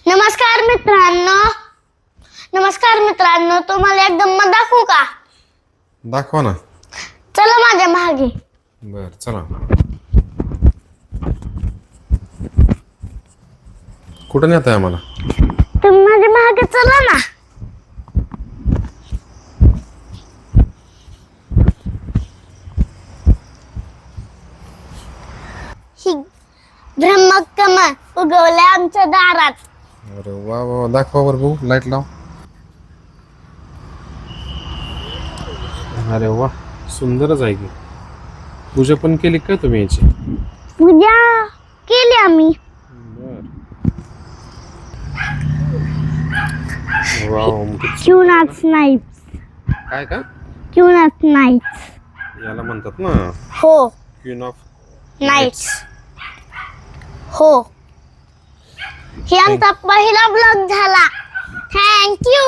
नमस्कार मित्रांनो, तुम्हाला एक गंमत दाखवू का? दाखवा ना. चला माझ्या मागे. बर चला. कुठं नेत आहे आम्हाला? तुम्ही माझ्या मागे चला ना. ही ब्रह्मकमळ उगवले आमच्या दारात. अरे वा वा, दाखवा बरं बघू. लाईट लाव. अरे वा, सुंदरच आहे की. पूजा पण केली का तुम्ही याची? पूजा केली आम्ही. वाव. क्यूनाच नाईट्स. काय का क्यूनाच नाईट्स. याला म्हणतात ना हो, क्वीन ऑफ नाईट्स. हो, हे आमचा पहिला ब्लॉग झाला. थँक्यू.